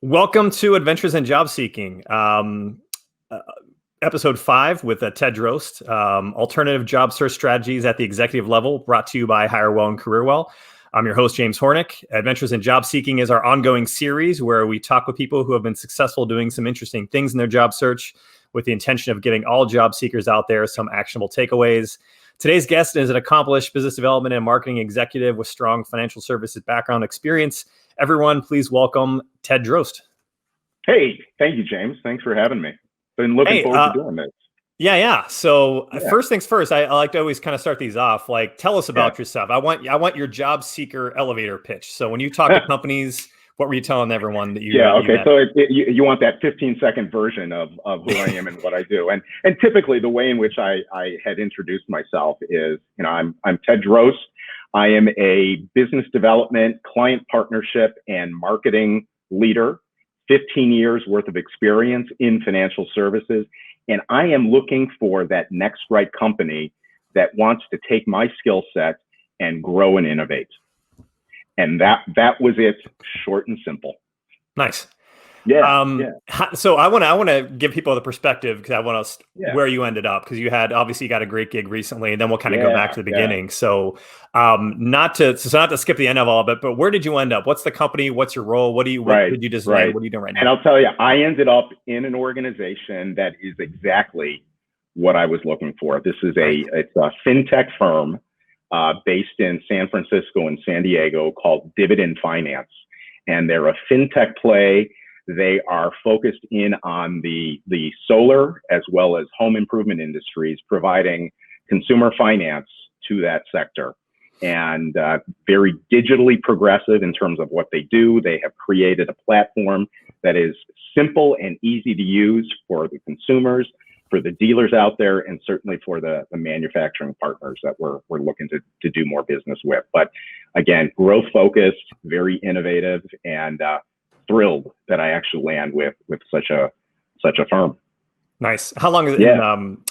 Welcome to Adventures in Job Seeking, uh, episode 5 with Ted Drost, alternative job search strategies at the executive level, brought to you by Hirewell and Careerwell. I'm your host, James Hornick. Adventures in Job Seeking is our ongoing series where we talk with people who have been successful doing some interesting things in their job search with the intention of giving all job seekers out there some actionable takeaways. Today's guest is an accomplished business development and marketing executive with strong financial services background experience. Everyone, please welcome Ted Drost. Hey, thank you, James. Thanks for having me. Been looking forward to doing this. Yeah. So first things first, I like to always kind of start these off. Like, tell us about yourself. I want your job seeker elevator pitch. So when you talk to companies, what were you telling everyone that you? So you want that 15-second version of who I am and what I do, and typically the way in which I had introduced myself is, I'm Ted Drost. I am a business development, client partnership, and marketing leader. 15 years worth of experience in financial services. And I am looking for that next right company that wants to take my skill set and grow and innovate. And that was it, short and simple. Nice. Yeah. So I want to give people the perspective, because I want to where you ended up, because you got a great gig recently, and then we'll kind of go back to the beginning. So not to skip the end of all of it, but where did you end up? What's the company? What's your role? What did you design? What are you doing right now? And I'll tell you, I ended up in an organization that is exactly what I was looking for. This is it's a fintech firm based in San Francisco and San Diego called Dividend Finance. And they're a fintech play. They are focused in on the solar as well as home improvement industries, providing consumer finance to that sector, and very digitally progressive in terms of what they do. They have created a platform that is simple and easy to use for the consumers, for the dealers out there, and certainly for the manufacturing partners that we're looking to do more business with. But again, growth focused, very innovative, and thrilled that I actually land with such a firm. Nice. How long is it?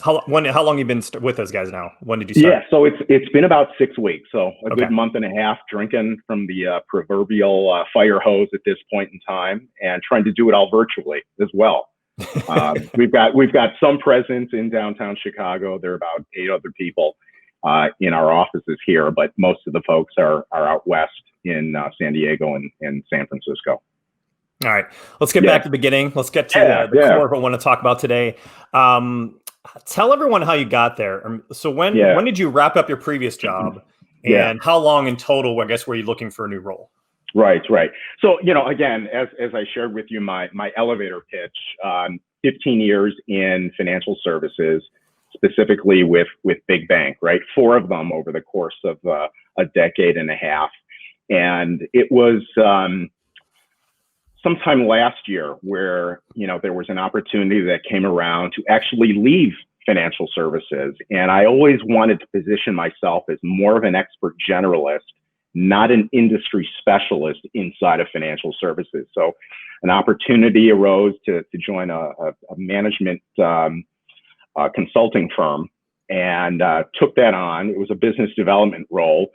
How long you been with those guys now? When did you start? Yeah, so it's been about 6 weeks, so a good month and a half, drinking from the proverbial fire hose at this point in time, and trying to do it all virtually as well. We've got some presence in downtown Chicago. There are about 8 other people in our offices here, but most of the folks are out west in San Diego and San Francisco. All right, let's get back to the beginning. Let's get to the core of what I want to talk about today. Tell everyone how you got there. So when did you wrap up your previous job, and how long in total, I guess, were you looking for a new role? Right. So, again, as I shared with you, my elevator pitch, 15 years in financial services, specifically with big bank, right? 4 of them over the course of a decade and a half. And it was sometime last year where, there was an opportunity that came around to actually leave financial services. And I always wanted to position myself as more of an expert generalist, not an industry specialist inside of financial services. So an opportunity arose to join a management consulting firm, and took that on. It was a business development role.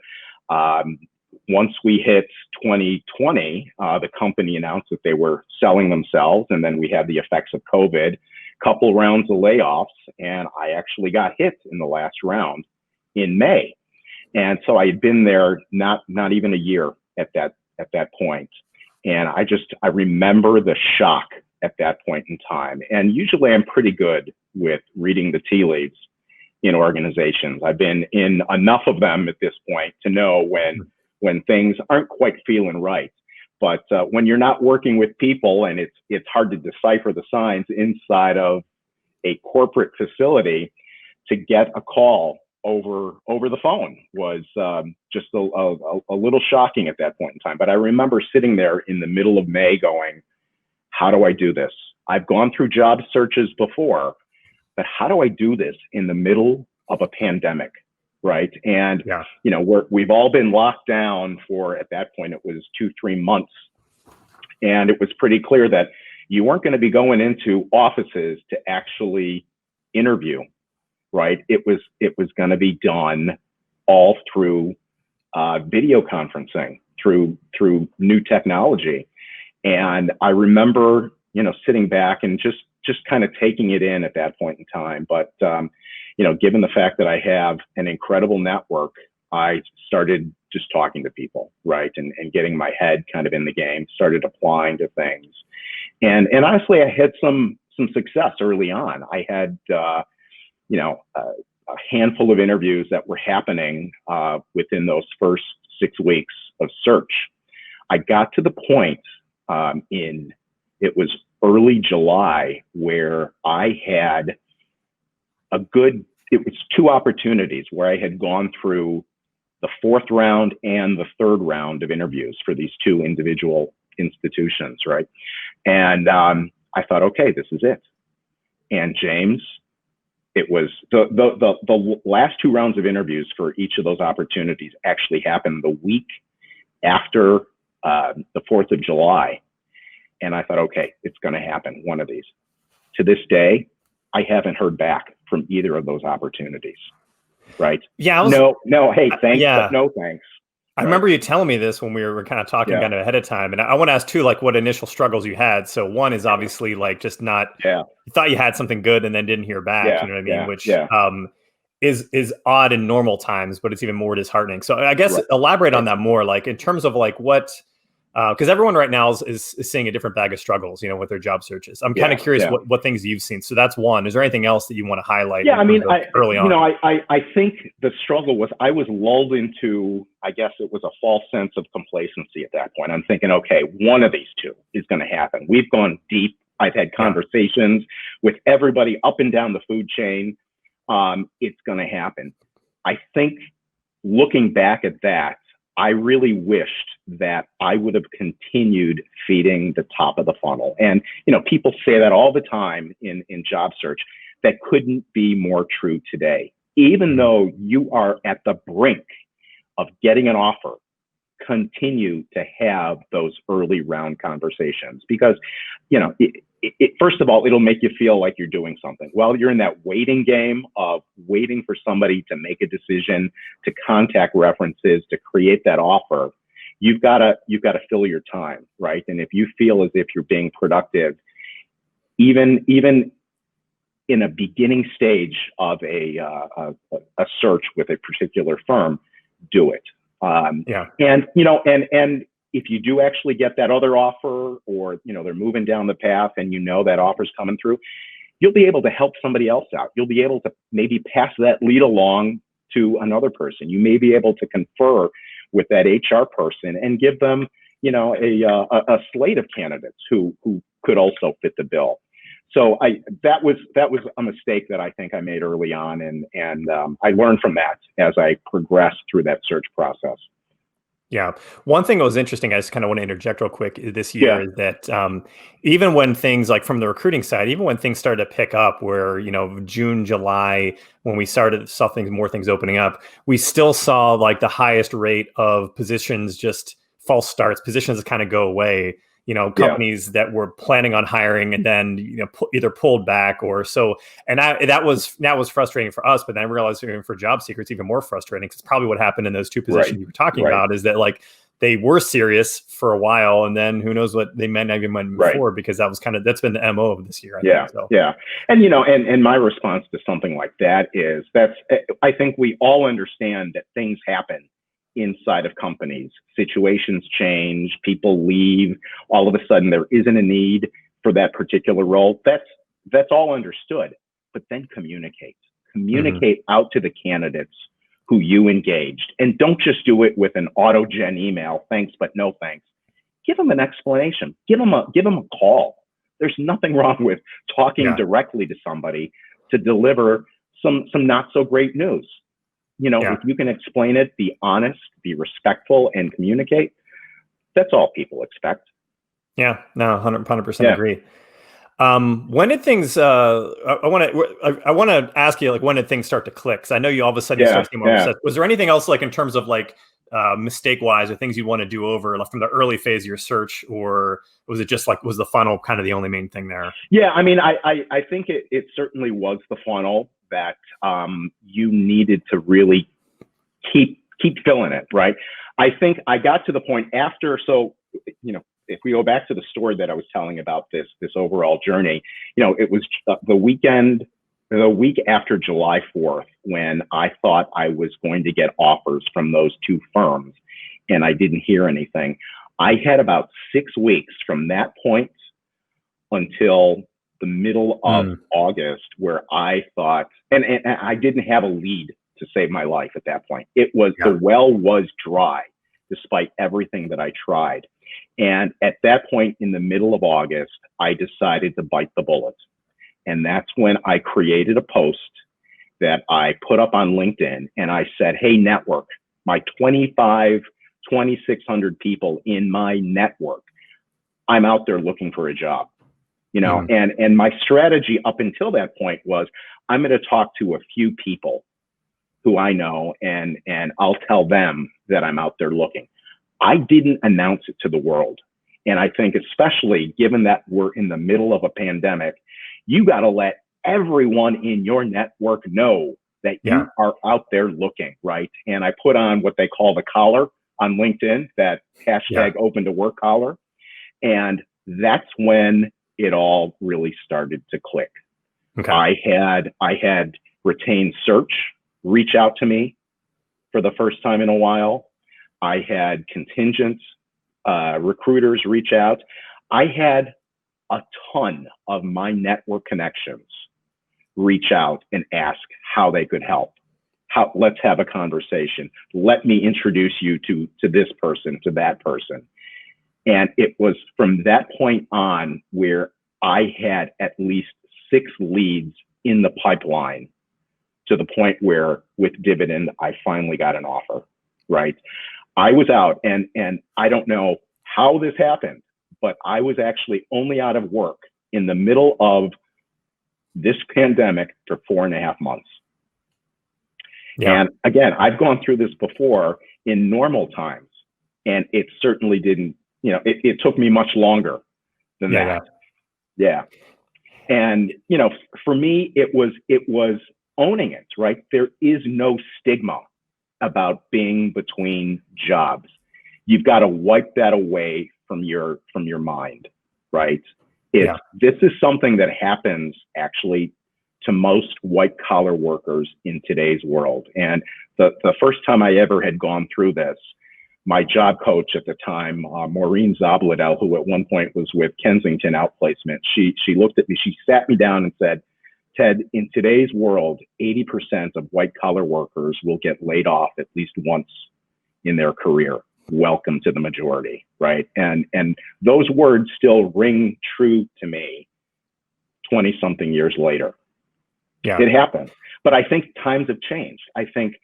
Once we hit 2020, the company announced that they were selling themselves, and then we had the effects of COVID, couple rounds of layoffs, and I actually got hit in the last round in May. And so I had been there not even a year at that point. And I remember the shock at that point in time. And usually I'm pretty good with reading the tea leaves in organizations. I've been in enough of them at this point to know when things aren't quite feeling right. But when you're not working with people, and it's hard to decipher the signs inside of a corporate facility, to get a call over the phone was just a little shocking at that point in time. But I remember sitting there in the middle of May going, how do I do this? I've gone through job searches before, but how do I do this in the middle of a pandemic, right? And we've all been locked down for, at that point, it was 2-3 months. And it was pretty clear that you weren't going to be going into offices to actually interview, right? It was going to be done all through video conferencing, through new technology. And I remember, sitting back and just kind of taking it in at that point in time. But, given the fact that I have an incredible network, I started just talking to people, right? And getting my head kind of in the game, started applying to things. And honestly, I had some success early on. I had, a handful of interviews that were happening within those first 6 weeks of search. I got to the point it was early July where I had it was 2 opportunities where I had gone through the 4th round and the 3rd round of interviews for these 2 individual institutions, right? And I thought, okay, this is it. And James, it was the last 2 rounds of interviews for each of those opportunities actually happened the week after the 4th of July. And I thought, okay, it's going to happen, one of these. To this day, I haven't heard back from either of those opportunities, right? Yeah. No, hey, thanks, but no thanks. I remember you telling me this when we were kind of talking kind of ahead of time. And I want to ask too, like what initial struggles you had. So one is obviously like just not, you thought you had something good and then didn't hear back, you know what I mean? Which is odd in normal times, but it's even more disheartening. So I guess elaborate on that more, like in terms of like what, because everyone right now is seeing a different bag of struggles, with their job searches. I'm kind of curious what things you've seen. So that's one. Is there anything else that you want to highlight? Yeah, I mean, early on. I think the struggle was I was lulled into, I guess it was a false sense of complacency at that point. I'm thinking, okay, one of these 2 is going to happen. We've gone deep. I've had conversations with everybody up and down the food chain. It's going to happen. I think looking back at that, I really wished that I would have continued feeding the top of the funnel. And, people say that all the time in job search. That couldn't be more true today. Even though you are at the brink of getting an offer, continue to have those early round conversations because, first of all, it'll make you feel like you're doing something. While you're in that waiting game of waiting for somebody to make a decision, to contact references, to create that offer, you've got to fill your time, right? And if you feel as if you're being productive, even in a beginning stage of a search with a particular firm, do it. And if you do actually get that other offer or, they're moving down the path and that offer's coming through, you'll be able to help somebody else out. You'll be able to maybe pass that lead along to another person. You may be able to confer with that HR person and give them, a slate of candidates who could also fit the bill. So that was a mistake that I think I made early on, and I learned from that as I progressed through that search process. Yeah. One thing that was interesting, I just kind of want to interject real quick this year is that even when things like from the recruiting side, even when things started to pick up where, June, July, when we saw more things opening up, we still saw like the highest rate of positions, just false starts, positions that kind of go away. Companies that were planning on hiring and then, either pulled back or so. And that was frustrating for us. But then I realized even for job seekers, it's even more frustrating because probably what happened in those 2 positions you were talking about is that like they were serious for a while. And then who knows what they might not even move forward because that's been the MO of this year. I think, so. Yeah. And, and my response to something like that is I think we all understand that things happen inside of companies. Situations change, people leave, all of a sudden there isn't a need for that particular role. That's all understood. But then communicate out to the candidates who you engaged, and don't just do it with an auto-gen email, thanks but no thanks. Give them an explanation. Give them a call. There's nothing wrong with talking directly to somebody to deliver some not so great news. If you can explain it, be honest, be respectful, and communicate, that's all people expect. Yeah, no, 100% agree. When did things, I want to ask you, like, when did things start to click? Because I know you all of a sudden you start to get more obsessed. Was there anything else, like in terms of like mistake-wise or things you want to do over like from the early phase of your search, or was it just like, was the funnel kind of the only main thing there? Yeah, I mean, I think it certainly was the funnel that you needed to really keep filling it, right? I think I got to the point after, so, if we go back to the story that I was telling about this overall journey, it was the week after July 4th when I thought I was going to get offers from those two firms, and I didn't hear anything. I had about 6 weeks from that point until the middle of August where I thought, and I didn't have a lead to save my life at that point. It was, the well was dry despite everything that I tried. And at that point in the middle of August, I decided to bite the bullet. And that's when I created a post that I put up on LinkedIn, and I said, hey, network, my 2,600 people in my network, I'm out there looking for a job. And my strategy up until that point was, I'm going to talk to a few people who I know, and I'll tell them that I'm out there looking. I didn't announce it to the world. And I think especially given that we're in the middle of a pandemic, you got to let everyone in your network know that you are out there looking, right? And I put on what they call the collar on LinkedIn, that hashtag open to work collar. And that's when it all really started to click. Okay. I had retained search reach out to me for the first time in a while. I had contingent recruiters reach out. I had a ton of my network connections reach out and ask how they could help. Let's have a conversation. Let me introduce you to this person, to that person. And it was from that point on where I had at least 6 leads in the pipeline, to the point where with Dividend, I finally got an offer, right? I was out, and I don't know how this happened, but I was actually only out of work in the middle of this pandemic for 4.5 months. Yeah. And again, I've gone through this before in normal times, and it certainly didn't, it took me much longer than that. Yeah. And, for me, it was owning it, right? There is no stigma about being between jobs. You've got to wipe that away from your mind, right? This is something that happens actually to most white collar workers in today's world. And the first time I ever had gone through this, my job coach at the time, Maureen Zabladel, who at one point was with Kensington Outplacement, she looked at me, she sat me down and said, Ted, in today's world, 80% of white collar workers will get laid off at least once in their career. Welcome to the majority, right? And those words still ring true to me 20-something years later. Yeah. It happened. But I think times have changed. I think,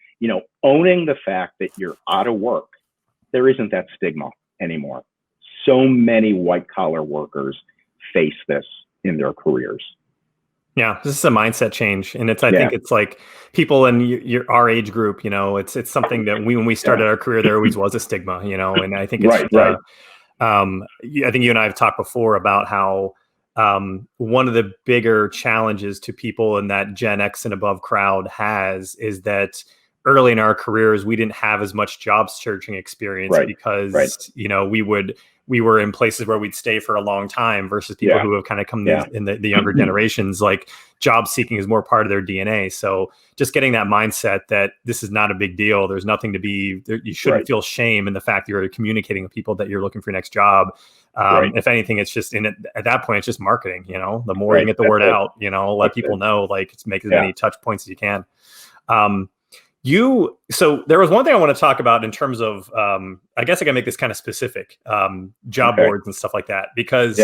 owning the fact that you're out of work, there isn't that stigma anymore. So many white collar workers face this in their careers. Yeah, this is a mindset change, and I think it's like people in our age group. It's something that when we started our career, there always was a stigma. And I think it's right. I think you and I have talked before about how one of the bigger challenges to people in that Gen X and above crowd is that early in our careers we didn't have as much job searching experience because we were in places where we'd stay for a long time versus people who have kind of come in the younger generations. Like job seeking is more part of their DNA. So just getting that mindset that this is not a big deal. There's nothing to be, you shouldn't feel shame in the fact that you're communicating with people that you're looking for your next job. If anything, it's just at that point, it's just marketing, the more you get the word out, let people know, make as many touch points as you can. So there was one thing I want to talk about in terms of, I guess I can make this kind of specific, job boards and stuff like that, because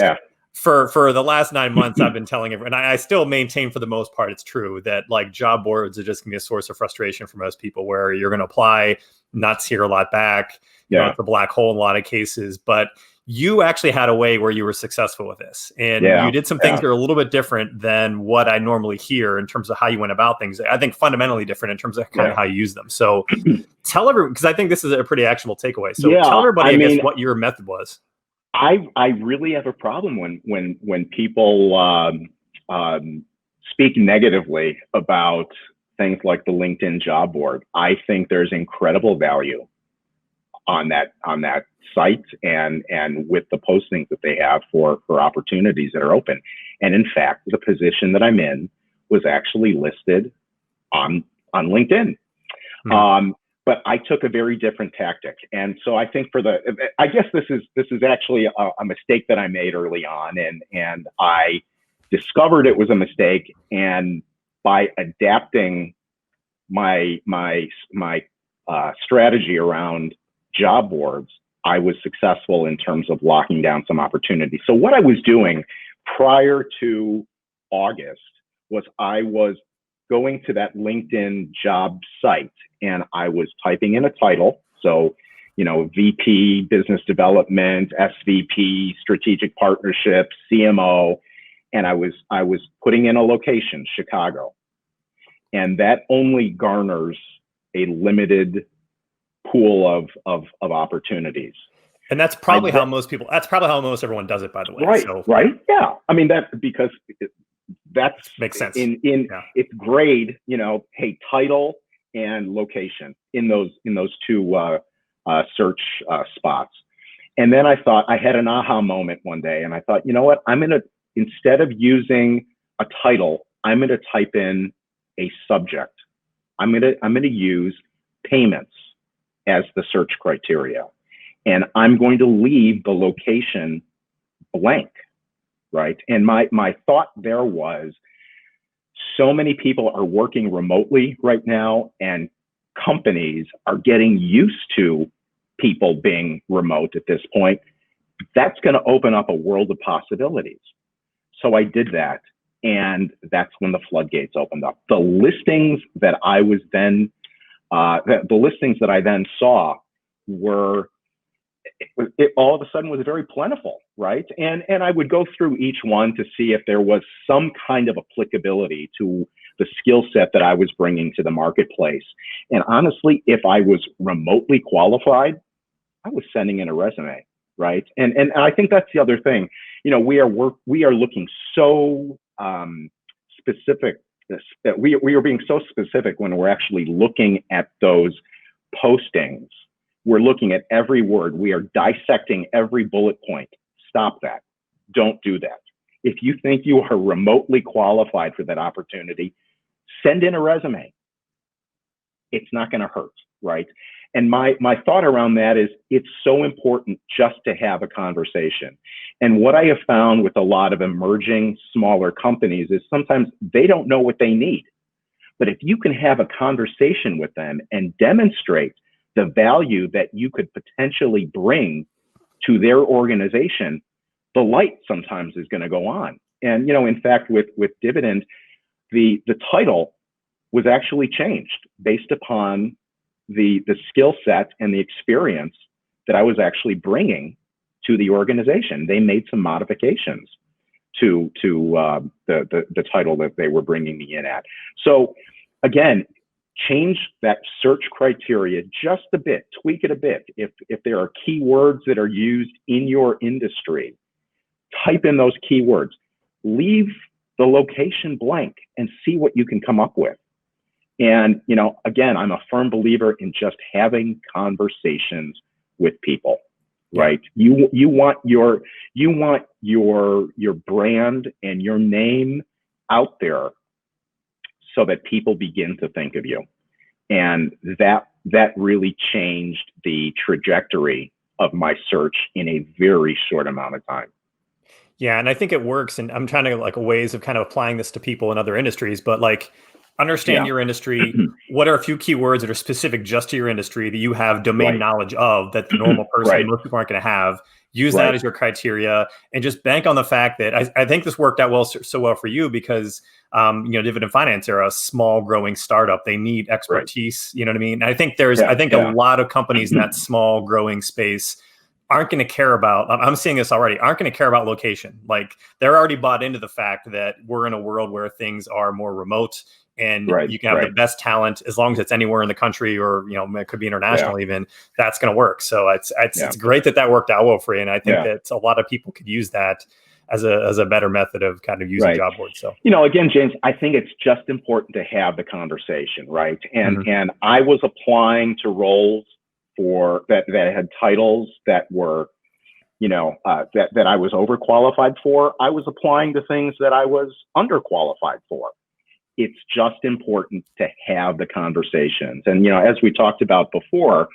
for the last 9 months, I've been telling everyone, and I still maintain for the most part, it's true that job boards are just gonna be a source of frustration for most people, where you're going to apply, not hear a lot back, it's a black hole in a lot of cases, but you actually had a way where you were successful with this, and you did some things that are a little bit different than what I normally hear in terms of how you went about things. I think fundamentally different in terms of kind of how you use them. So tell everyone, because I think this is a pretty actionable takeaway. So tell everybody, I guess, what your method was. I really have a problem when people speak negatively about things like the LinkedIn job board. I think there's incredible value on that site and with the postings that they have for opportunities that are open. And in fact, the position that I'm in was actually listed on LinkedIn. But I took a very different tactic. And so I think I guess this is actually a mistake that I made early on, and I discovered it was a mistake. And by adapting my strategy around job boards, I was successful in terms of locking down some opportunities. So what I was doing prior to August was I was going to that LinkedIn job site and I was typing in a title. So, VP business development, SVP, strategic partnerships, CMO. And I was putting in a location, Chicago. And that only garners a limited pool of opportunities. And that's probably how most everyone does it, by the way. Right. So, right. Yeah. I mean, because that makes sense. It's grade, hey, title and location in those two search spots. And then I thought, I had an aha moment one day, and I thought, you know what, instead of using a title, I'm going to type in a subject. I'm going to use payments as the search criteria, and I'm going to leave the location blank. Right. And my thought there was, so many people are working remotely right now, and companies are getting used to people being remote at this point. That's going to open up a world of possibilities. So I did that. And that's when the floodgates opened up. The listings that I then saw were, it all of a sudden was very plentiful, right? And I would go through each one to see if there was some kind of applicability to the skill set that I was bringing to the marketplace. And honestly, if I was remotely qualified, I was sending in a resume, right? And I think that's the other thing. We are looking so specific. We are being so specific when we're actually looking at those postings. We're looking at every word. We are dissecting every bullet point. Stop that. Don't do that. If you think you are remotely qualified for that opportunity, send in a resume. It's not going to hurt, right? And my thought around that is, it's so important just to have a conversation. And what I have found with a lot of emerging smaller companies is sometimes they don't know what they need. But if you can have a conversation with them and demonstrate the value that you could potentially bring to their organization, the light sometimes is going to go on. And, in fact, with Dividend, the title was actually changed based upon the skill set and the experience that I was actually bringing to the organization. They made some modifications to the title that they were bringing me in at. So again, change that search criteria just a bit, tweak it a bit. If there are keywords that are used in your industry, type in those keywords, leave the location blank and see what you can come up with. And, again, I'm a firm believer in just having conversations with people, right? You want your brand and your name out there so that people begin to think of you. And that really changed the trajectory of my search in a very short amount of time. Yeah, and I think it works. And I'm trying to ways of kind of applying this to people in other industries, but understand your industry. What are a few keywords that are specific just to your industry that you have domain knowledge of that the normal person, most people aren't going to have? Use that as your criteria, and just bank on the fact that I think this worked out so well for you because, Dividend Finance are a small growing startup. They need expertise. You know what I mean? And I think a lot of companies in that small growing space aren't going to care about, I'm seeing this already, aren't going to care about location. They're already bought into the fact that we're in a world where things are more remote. And you can have the best talent as long as it's anywhere in the country, or it could be international. Even that's going to work. So it's great that worked out well for you, and I think that a lot of people could use that as a better method of kind of using job boards. So again, James, I think it's just important to have the conversation, right? And I was applying to roles that had titles that were, that I was overqualified for. I was applying to things that I was underqualified for. It's just important to have the conversations. And, as we talked about before,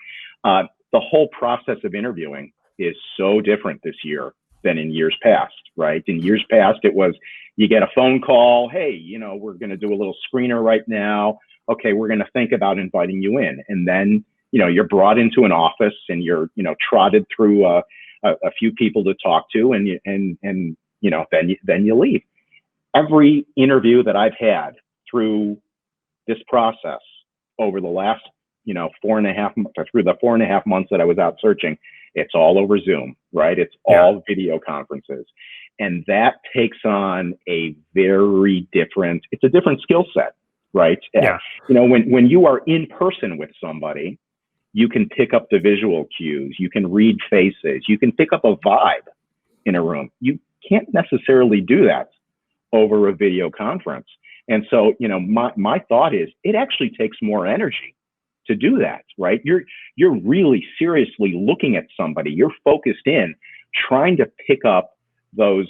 the whole process of interviewing is so different this year than in years past, right? In years past, it was, you get a phone call, hey, we're going to do a little screener right now. Okay, we're going to think about inviting you in. And then, you're brought into an office and you're, trotted through a few people to talk to, and then you leave. Every interview that I've had through this process over the last, 4.5 months that I was out searching, it's all over Zoom, right? It's all video conferences. And that takes on a it's a different skill set, right? Yeah. When you are in person with somebody, you can pick up the visual cues, you can read faces, you can pick up a vibe in a room. You can't necessarily do that over a video conference. And so, my thought is, it actually takes more energy to do that, right? You're really seriously looking at somebody. You're focused in, trying to pick up those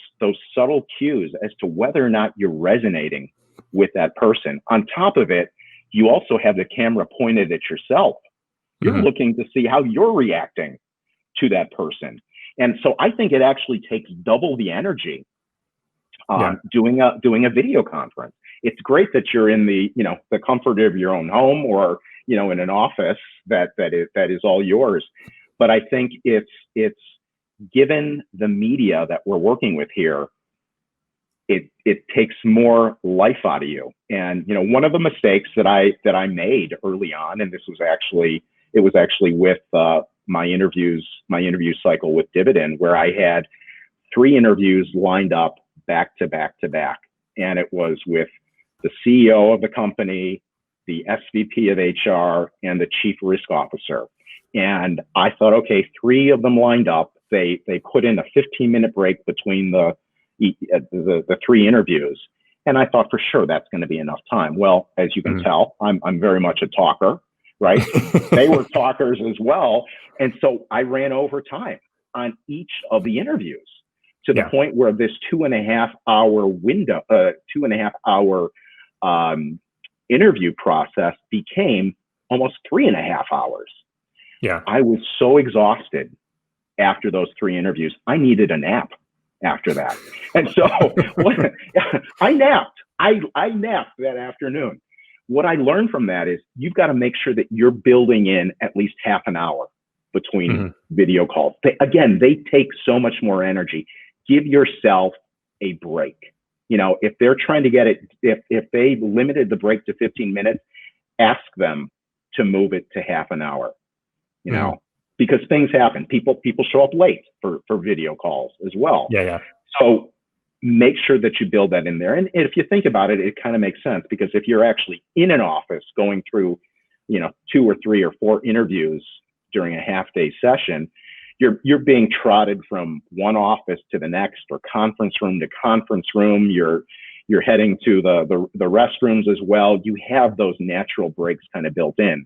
subtle cues as to whether or not you're resonating with that person. On top of it, you also have the camera pointed at yourself. You're looking to see how you're reacting to that person. And so I think it actually takes double the energy doing a video conference. It's great that you're in the comfort of your own home, or in an office that is all yours. But I think it's given the media that we're working with here, it takes more life out of you. And one of the mistakes that I made early on, and it was actually with my interview cycle with Dividend, where I had 3 interviews lined up back to back to back. And it was with the CEO of the company, the SVP of HR, and the chief risk officer. And I thought, okay, 3 of them lined up. They put in a 15-minute break between the 3 interviews. And I thought for sure that's going to be enough time. Well, as you can tell, I'm very much a talker, right? They were talkers as well. And so I ran over time on each of the interviews, to the point where this 2.5-hour window, 2.5-hour interview process became almost 3.5 hours. Yeah. I was so exhausted after those 3 interviews. I needed a nap after that. And so I napped. I napped that afternoon. What I learned from that is, you've got to make sure that you're building in at least half an hour between video calls. They take so much more energy. Give yourself a break. If they're trying to get it, if they limited the break to 15 minutes, ask them to move it to half an hour, because things happen. People show up late for video calls as well. Yeah. So make sure that you build that in there. And if you think about it, it kind of makes sense, because if you're actually in an office going through, 2 or 3 or 4 interviews during a half-day session, you're being trotted from one office to the next, or conference room to conference room. You're heading to the restrooms as well. You have those natural breaks kind of built in.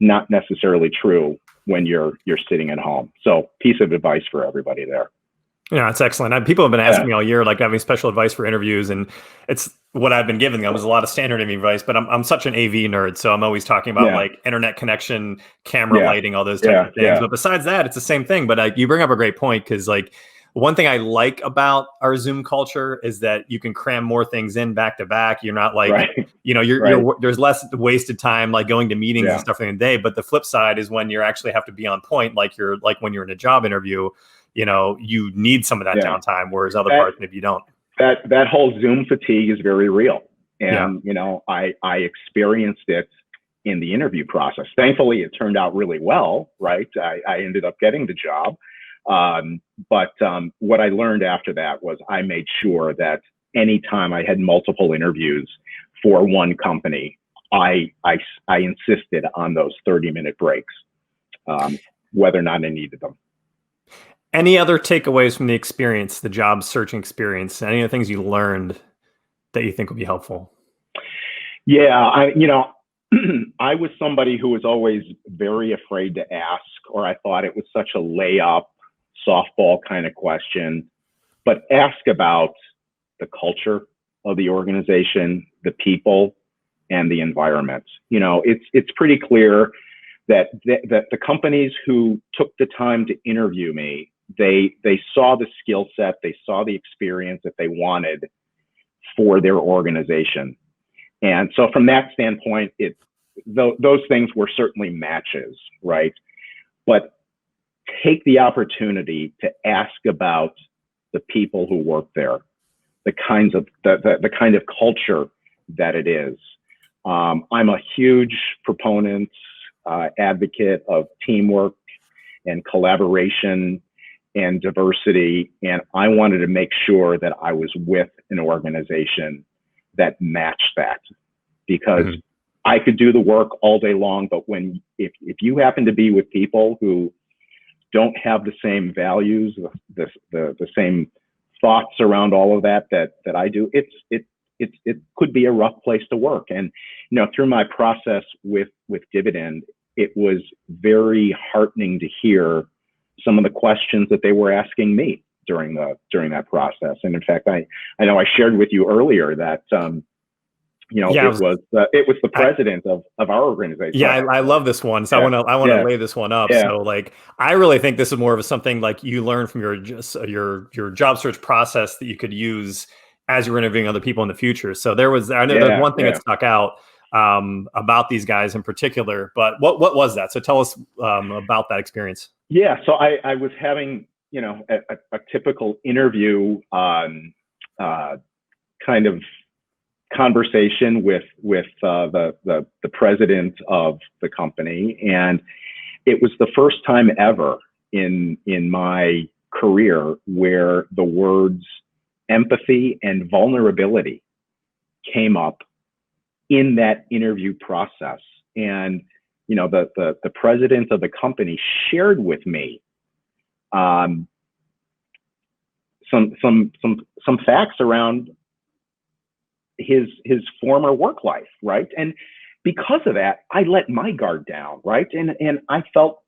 Not necessarily true when you're sitting at home. So, piece of advice for everybody there. Yeah, it's excellent. People have been asking me all year, like, having special advice for interviews, and it's what I've been giving them is a lot of standard interview advice. But I'm such an AV nerd, so I'm always talking about like internet connection, camera lighting, all those types of things. But besides that, it's the same thing. But you bring up a great point, because like, one thing I like about our Zoom culture is that you can cram more things in back to back. You're not like, there's less wasted time, like going to meetings and stuff in the day. But the flip side is when you actually have to be on point, like when you're in a job interview, you need some of that downtime, whereas other parts, maybe you don't. That whole Zoom fatigue is very real. And, I experienced it in the interview process. Thankfully, it turned out really well, right? I ended up getting the job. But what I learned after that was, I made sure that anytime I had multiple interviews for one company, I insisted on those 30-minute breaks, whether or not I needed them. Any other takeaways from the experience, the job searching experience? Any of the things you learned that you think would be helpful? Yeah, I was somebody who was always very afraid to ask, or I thought it was such a layup, softball kind of question. But ask about the culture of the organization, the people, and the environment. It's pretty clear that the companies who took the time to interview me, they saw the skill set, they saw the experience that they wanted for their organization. And so from that standpoint, those things were certainly matches, right? But take the opportunity to ask about the people who work there, the kind of culture that it is. I'm a huge proponent, advocate of teamwork and collaboration and diversity. And I wanted to make sure that I was with an organization that matched that, because I could do the work all day long, but if you happen to be with people who don't have the same values, the same thoughts around all of that I do, it could be a rough place to work. And through my process with Dividend, it was very heartening to hear some of the questions that they were asking me during that process. And in fact, I know I shared with you earlier that it was the president of our organization. Yeah, I love this one. So I want to lay this one up. Yeah. So I really think this is more of something like you learn from your job search process that you could use as you're interviewing other people in the future. So there's one thing that stuck out about these guys in particular. But what was that? So tell us about that experience. Yeah, so I was having a typical interview kind of conversation with the president of the company, and it was the first time ever in my career where the words empathy and vulnerability came up in that interview process. And the president of the company shared with me some facts around his former work life, right? And because of that, I let my guard down, right? And I felt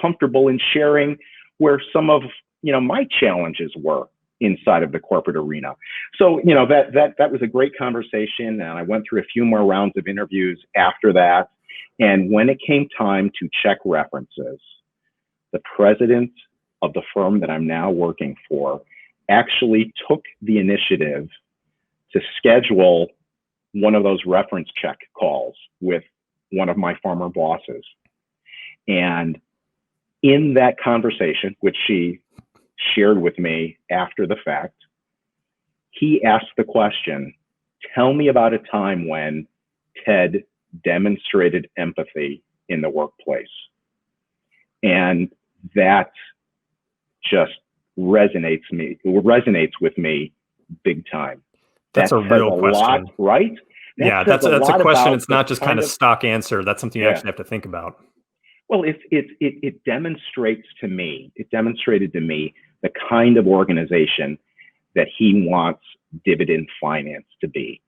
comfortable in sharing where some of my challenges were inside of the corporate arena. So that was a great conversation, and I went through a few more rounds of interviews after that. And when it came time to check references, the president of the firm that I'm now working for actually took the initiative to schedule one of those reference check calls with one of my former bosses. And in that conversation, which she shared with me after the fact, he asked the question, tell me about a time when Ted demonstrated empathy in the workplace. And that just resonates with me big time. That's a real question, lot, right? That's a question. It's not just kind of stock answer. That's something you actually have to think about. Well, it demonstrates to me. It demonstrated to me the kind of organization that he wants Dividend Finance to be.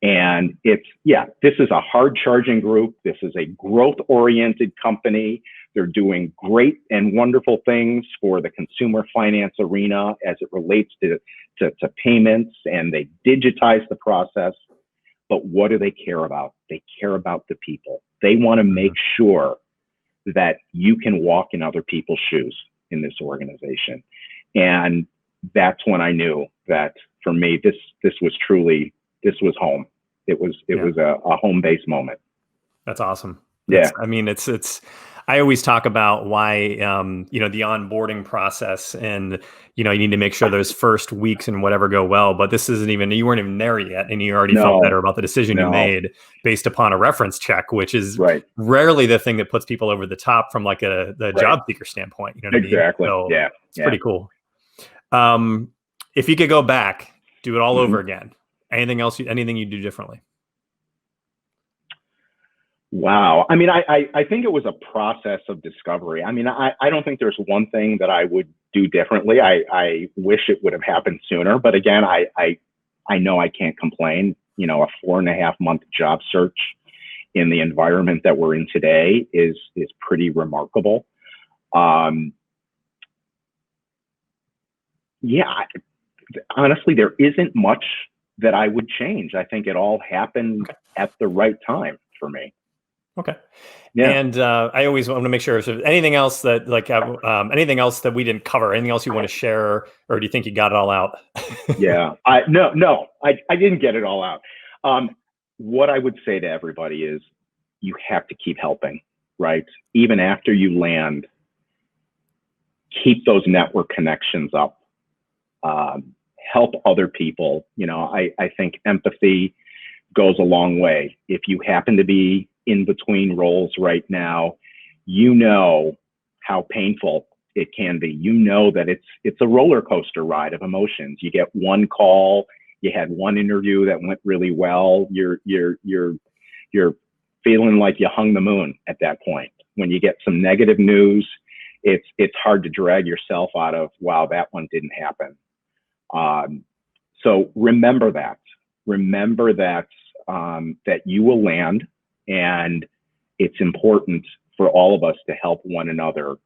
And this is a hard charging group. This is a growth oriented company. They're doing great and wonderful things for the consumer finance arena as it relates to payments, and they digitize the process. But what do they care about? They care about the people. They want to make sure that you can walk in other people's shoes in this organization. And that's when I knew that for me, this was home. It was a home base moment. That's awesome. Yeah. I always talk about why, the onboarding process, and, you need to make sure those first weeks and whatever go well, but you weren't even there yet. And you already felt better about the decision you made based upon a reference check, which is rarely the thing that puts people over the top from like the job seeker standpoint. You know what exactly. I mean? So yeah. It's pretty cool. If you could go back, do it all over again, anything you'd do differently? Wow. I mean, I think it was a process of discovery. I mean, I don't think there's one thing that I would do differently. I wish it would have happened sooner, but again, I know I can't complain, a 4.5 month job search. in the environment that we're in today is pretty remarkable. Honestly, there isn't much that I would change. I think it all happened at the right time for me. Okay. Yeah. And I always want to make sure, so anything else that anything else that we didn't cover, anything else you want to share, or do you think you got it all out? Yeah. I didn't get it all out. What I would say to everybody is you have to keep helping, right? Even after you land, keep those network connections up. Help other people. I think empathy goes a long way. If you happen to be in between roles right now, how painful it can be. That it's a roller coaster ride of emotions. You get one call, you had one interview that went really well. You're feeling like you hung the moon at that point. When you get some negative news, it's hard to drag yourself out of, wow, that one didn't happen. So remember that that you will land, and it's important for all of us to help one another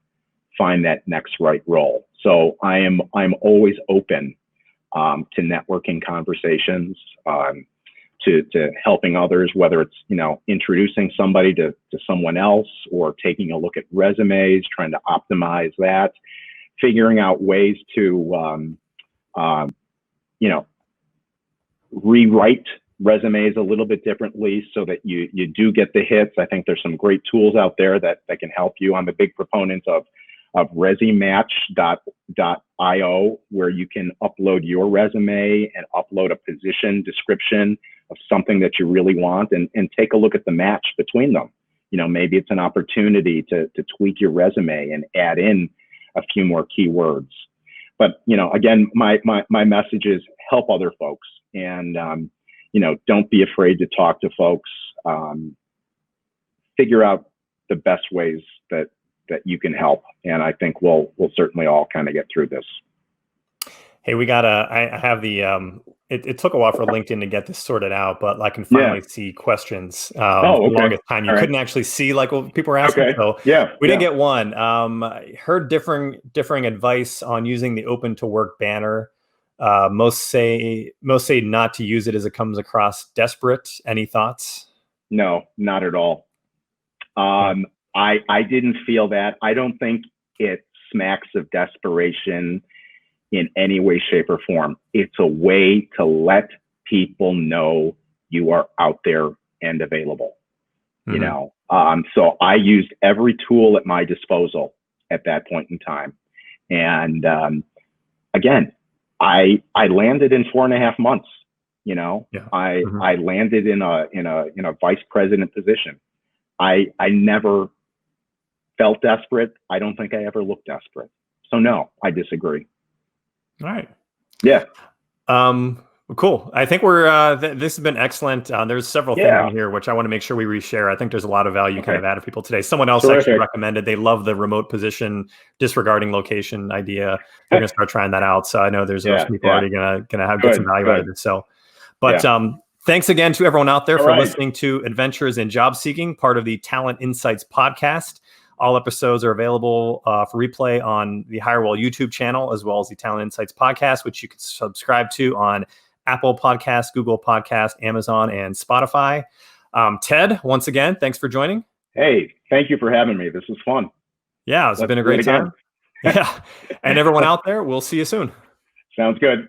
find that next right role. So I'm always open to networking conversations, to helping others, whether it's introducing somebody to someone else, or taking a look at resumes, trying to optimize that, figuring out ways to rewrite resumes a little bit differently so that you do get the hits. I think there's some great tools out there that can help you. I'm a big proponent of resumatch.io, where you can upload your resume and upload a position description of something that you really want, and take a look at the match between them. Maybe it's an opportunity to tweak your resume and add in a few more keywords. But, again, my message is help other folks, and, don't be afraid to talk to folks. Figure out the best ways that you can help. And I think we'll certainly all kind of get through this. Hey, I have the, it took a while for LinkedIn to get this sorted out, but I can finally see questions. For the longest time, you couldn't actually see what people were asking. Okay. So we did get one. I heard differing advice on using the open to work banner. Most say not to use it as it comes across desperate. Any thoughts? No, not at all. I didn't feel that. I don't think it smacks of desperation in any way, shape, or form. It's a way to let people know you are out there and available. So I used every tool at my disposal at that point in time. And again, I landed in 4.5 months. I landed in a vice president position. I never felt desperate. I don't think I ever looked desperate. So no, I disagree. All right. Yeah. Cool. I think we're this has been excellent. There's several things in here which I want to make sure we reshare. I think there's a lot of value kind of added to people today. Someone else actually recommended, they love the remote position disregarding location idea. They're gonna start trying that out. So I know there's some people already gonna get some value out of it. So, but thanks again to everyone out there for listening to Adventures in Job Seeking, part of the Talent Insights podcast. All episodes are available for replay on the Hirewell YouTube channel, as well as the Talent Insights podcast, which you can subscribe to on Apple Podcasts, Google Podcasts, Amazon, and Spotify. Ted, once again, thanks for joining. Hey, thank you for having me. This was fun. Yeah, it's been a great time. Yeah. And everyone out there, we'll see you soon. Sounds good.